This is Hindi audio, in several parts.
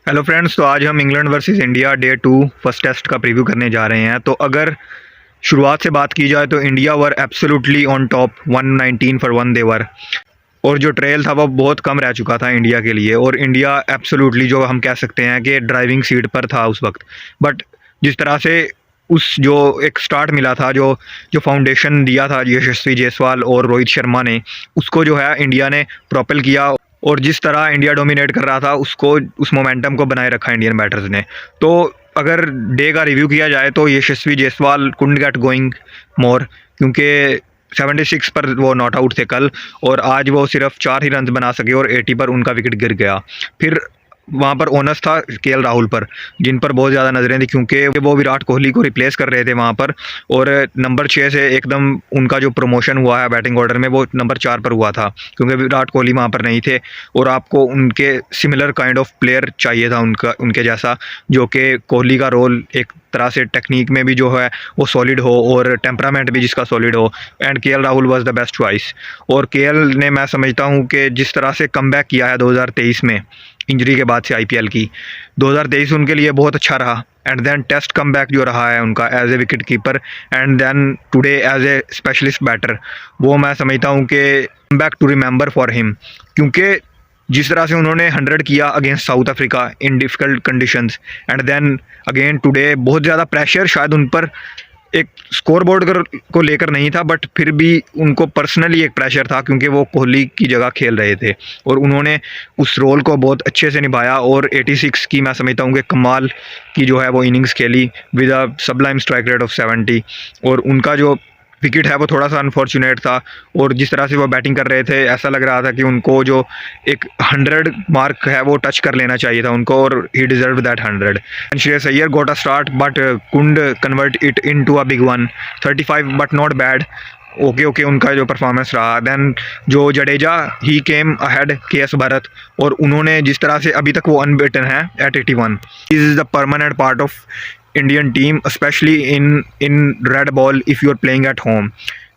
हेलो फ्रेंड्स, तो आज हम England versus India day 2 first test का प्रीव्यू करने जा रहे हैं। तो अगर शुरुआत से बात की जाए तो India were absolutely on top 119 for 1 देवर। और जो ट्रेल था वो बहुत कम रह चुका था इंडिया के लिए, और इंडिया एब्सोल्युटली जो हम कह सकते हैं कि ड्राइविंग सीट पर था उस वक्त। बट जिस तरह से उस जो एक स्टार्ट मिला था, जो जो फाउंडेशन दिया था यशस्वी जायसवाल और रोहित शर्मा ने, उसको जो है इंडिया ने प्रोपेल किया। और जिस तरह इंडिया डोमिनेट कर रहा था उसको, उस मोमेंटम को बनाए रखा इंडियन बैटर्स ने। तो अगर डे का रिव्यू किया जाए तो Yashasvi Jaiswal couldn't get going more, क्योंकि 76 पर वो नॉट आउट थे कल, और आज वो सिर्फ 4 ही रन बना सके और 80 पर उनका विकेट गिर गया। फिर वहाँ पर ओनस था केएल राहुल पर, जिन पर बहुत ज़्यादा नज़रें थी क्योंकि वो विराट कोहली को रिप्लेस कर रहे थे वहाँ पर। और नंबर 6 से एकदम उनका जो प्रमोशन हुआ है बैटिंग ऑर्डर में, वो नंबर 4 पर हुआ था क्योंकि विराट कोहली वहाँ पर नहीं थे। और आपको उनके सिमिलर काइंड ऑफ प्लेयर चाहिए था, उनके जैसा, जो कि कोहली का रोल एक तरह से टेक्निक में भी जो है वो सॉलिड हो और टेम्परामेंट भी जिसका सॉलिड हो। And KL Rahul was the best choice. और केएल ने, मैं समझता हूँ कि जिस तरह से कमबैक किया है 2023 में इंजरी के बाद से आईपीएल की, 2023 उनके लिए बहुत अच्छा रहा। एंड देन टेस्ट कमबैक जो रहा है उनका as a wicket keeper, and then today as a specialist batter, वो मैं समझता हूँ कि comeback to remember for him. क्योंकि जिस तरह से उन्होंने 100 किया against South Africa in difficult conditions, and then again today बहुत ज़्यादा प्रेशर शायद उन पर एक स्कोर बोर्ड को लेकर नहीं था, बट फिर भी उनको पर्सनली एक प्रेशर था क्योंकि वो कोहली की जगह खेल रहे थे और उन्होंने उस रोल को बहुत अच्छे से निभाया। और 86 की मैं समझता हूँ कि कमाल की जो है वो इनिंग्स खेली with a Sublime strike rate of 70। और उनका जो विकेट है वो थोड़ा सा अनफॉर्चुनेट था, और जिस तरह से वो बैटिंग कर रहे थे ऐसा लग रहा था कि उनको जो एक 100 मार्क है वो टच कर लेना चाहिए था उनको, और he deserve that 100। And Shreyas Iyer got a start but Kund convert it into a big one. 35 but not bad. Okay उनका जो परफॉर्मेंस रहा। देन जो जडेजा, ही केम अहेड केएस भरत, और उन्होंने जिस तरह से अभी तक वो अनबीटन है at 81। Is the permanent part of Indian team, specially in red ball if you are playing at home,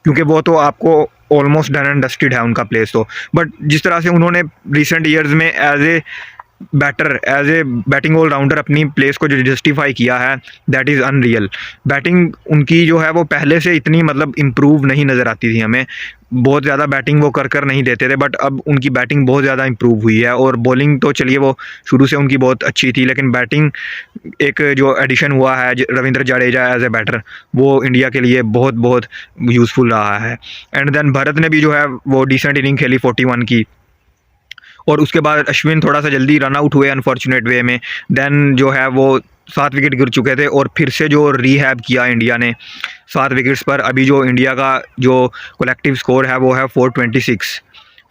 क्योंकि वो तो आपको ऑलमोस्ट डन एंड डस्टेड है उनका प्लेस तो। बट जिस तरह से उन्होंने रिसेंट ईयर्स में एज ए बैटिंग ऑलराउंडर अपनी प्लेस को जो जस्टिफाई किया है, दैट इज़ अनरियल। बैटिंग उनकी जो है वो पहले से इतनी मतलब इम्प्रूव नहीं नज़र आती थी हमें, बहुत ज़्यादा बैटिंग वो कर नहीं देते थे, बट अब उनकी बैटिंग बहुत ज़्यादा इम्प्रूव हुई है। और बॉलिंग तो चलिए वो शुरू से उनकी बहुत अच्छी थी, लेकिन बैटिंग एक जो एडिशन हुआ है Ravindra Jadeja as a batter, वो इंडिया के लिए बहुत बहुत यूज़फुल रहा है। एंड देन भरत ने भी जो है वो डिसेंट इनिंग खेली 41 की, और उसके बाद अश्विन थोड़ा सा जल्दी रन आउट हुए अनफॉर्चुनेट वे में। देन जो है वो 7 विकेट गिर चुके थे, और फिर से जो रीहैब किया इंडिया ने 7 विकेट्स पर। अभी जो इंडिया का जो कलेक्टिव स्कोर है वो है 426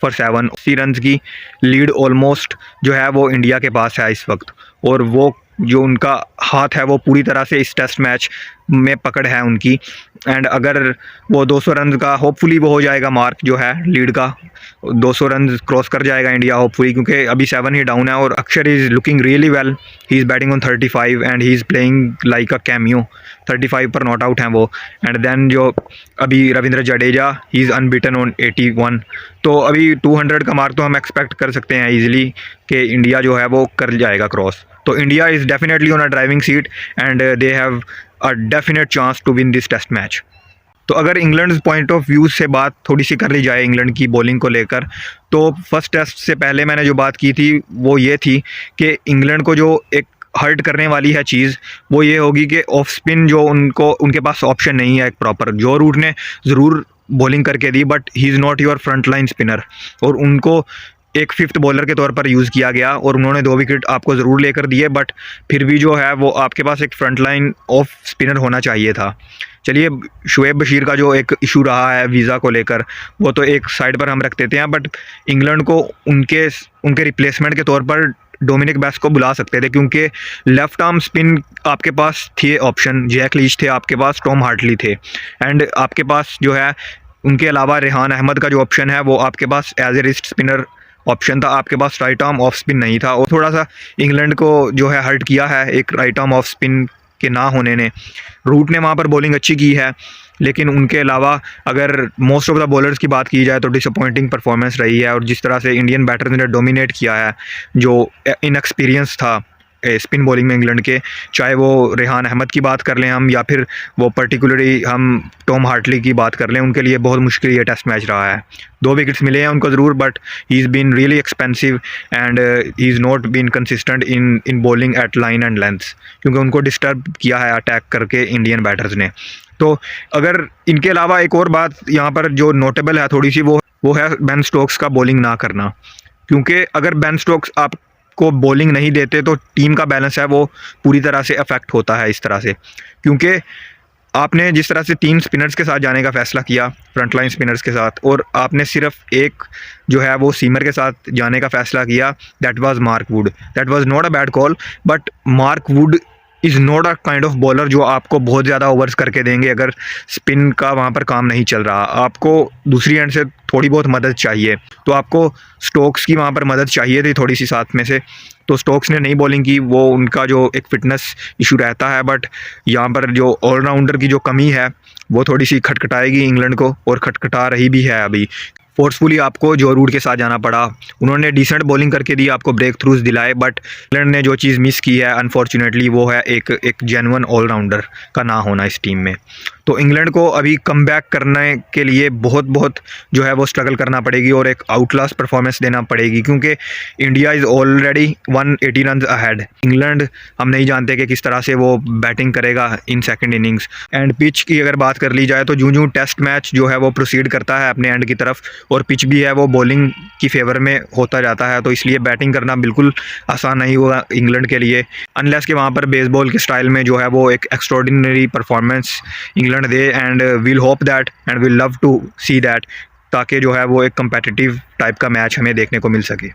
फॉर 7। 80 रन की लीड ऑलमोस्ट जो है वो इंडिया के पास है इस वक्त, और वो जो उनका हाथ है वो पूरी तरह से इस टेस्ट मैच में पकड़ है उनकी। एंड अगर वो 200 रन का होपफुली वो हो जाएगा मार्क जो है लीड का, 200 रन क्रॉस कर जाएगा इंडिया होपफुली, क्योंकि अभी 7 ही डाउन है। और अक्षर is looking really well, he is batting on 35 and he is playing like a cameo. 35 पर नॉट आउट हैं वो। एंड देन जो अभी Ravindra Jadeja, he is unbeaten on 81। तो अभी 200 का मार्क तो हम एक्सपेक्ट कर सकते हैं ईजिली कि इंडिया जो है वो कर जाएगा क्रॉस। तो India is definitely on a driving seat and they have a definite chance to win this test match. तो अगर इंग्लैंड पॉइंट ऑफ व्यू से बात थोड़ी सी कर ली जाए इंग्लैंड की बॉलिंग को लेकर, तो फर्स्ट टेस्ट से पहले मैंने जो बात की थी वो ये थी कि इंग्लैंड को जो एक हर्ट करने वाली है चीज़ वो ये होगी कि ऑफ स्पिन जो उनके पास ऑप्शन नहीं है एक प्रॉपर। जो रूट ने ज़रूर बॉलिंग करके दी, but he is not your front line spinner, और उनको एक 5th बॉलर के तौर पर यूज़ किया गया, और उन्होंने 2 विकेट आपको ज़रूर लेकर दिए, बट फिर भी जो है वो आपके पास एक फ्रंट लाइन ऑफ स्पिनर होना चाहिए था। चलिए, शुएब बशीर का जो एक इशू रहा है वीज़ा को लेकर, वो तो एक साइड पर हम रख देते हैं, बट इंग्लैंड को उनके रिप्लेसमेंट के तौर पर डोमिनिक बेस्ट को बुला सकते थे, क्योंकि लेफ़्ट आर्म स्पिन आपके पास थे ऑप्शन, जैक लीच थे आपके पास, टॉम हार्टली थे, एंड आपके पास जो है उनके अलावा रेहान अहमद का जो ऑप्शन है वो आपके पास as a wrist spinner option था। आपके पास राइट आर्म ऑफ स्पिन नहीं था, और थोड़ा सा इंग्लैंड को जो है हर्ट किया है एक राइट आर्म ऑफ स्पिन के ना होने ने। रूट ने वहाँ पर बॉलिंग अच्छी की है, लेकिन उनके अलावा अगर मोस्ट ऑफ द बॉलर्स की बात की जाए तो डिसअपॉइंटिंग परफॉर्मेंस रही है। और जिस तरह से इंडियन बैटर्स ने डोमिनेट किया है, जो इनएक्सपीरियंस था स्पिन बॉलिंग में इंग्लैंड के, चाहे वो रेहान अहमद की बात कर लें हम, या फिर वो पर्टिकुलरली हम टॉम हार्टली की बात कर लें, उनके लिए बहुत मुश्किल ये टेस्ट मैच रहा है। 2 विकेट्स मिले हैं उनको ज़रूर, but he is been really expensive and he is not been consistent in bowling at line and lengths, क्योंकि उनको डिस्टर्ब किया है अटैक करके इंडियन बैटर्स ने। तो अगर इनके अलावा एक और बात यहाँ पर जो नोटेबल है थोड़ी सी, वो है बेन स्टोक्स का बॉलिंग ना करना, क्योंकि अगर बेन स्टोक्स आपको बॉलिंग नहीं देते तो टीम का बैलेंस है वो पूरी तरह से अफेक्ट होता है इस तरह से। क्योंकि आपने जिस तरह से 3 स्पिनर्स के साथ जाने का फ़ैसला किया, फ्रंटलाइन स्पिनर्स के साथ, और आपने सिर्फ एक जो है वो सीमर के साथ जाने का फ़ैसला किया, that was Mark Wood. That was not a bad call, but Mark Wood is not a kind of bowler जो आपको बहुत ज़्यादा ओवर्स करके देंगे अगर स्पिन का वहाँ पर काम नहीं चल रहा। आपको दूसरी एंड से थोड़ी बहुत मदद चाहिए, तो आपको स्टोक्स की वहाँ पर मदद चाहिए थी थोड़ी सी साथ में से। तो स्टोक्स ने नहीं बॉलिंग की, वो उनका जो एक फ़िटनेस इशू रहता है, बट यहाँ पर जो ऑलराउंडर की जो कमी है वो थोड़ी सी खटखटाएगी इंग्लैंड को, और खटखटा रही भी है अभी। फोर्सफुली आपको जो रूट के साथ जाना पड़ा, उन्होंने डिसेंट बॉलिंग करके दी, आपको ब्रेक थ्रूज दिलाए, बट इंग्लैंड ने जो चीज़ मिस की है अनफॉर्चुनेटली वो है एक जेन्युइन ऑलराउंडर का ना होना इस टीम में। तो इंग्लैंड को अभी कम बैक करने के लिए बहुत जो है वो स्ट्रगल करना पड़ेगी और एक आउटलास्ट परफॉर्मेंस देना पड़ेगी, क्योंकि India is already 180 run ahead. England हम नहीं जानते कि किस तरह से वो बैटिंग करेगा in second innings. And pitch की अगर बात कर ली जाए तो जूं टेस्ट मैच जो है वो प्रोसीड करता है अपने एंड की तरफ, और पिच भी है वो बॉलिंग की फेवर में होता जाता है, तो इसलिए बैटिंग करना बिल्कुल आसान नहीं होगा इंग्लैंड के लिए, अनलेस कि वहाँ पर बेसबॉल के स्टाइल में जो है वो एक एक्स्ट्राऑर्डिनरी परफॉर्मेंस इंग्लैंड दे। And we'll hope that and we'll love to see that, ताकि जो है वो एक कम्पेटिटिव टाइप का मैच हमें देखने को मिल सके।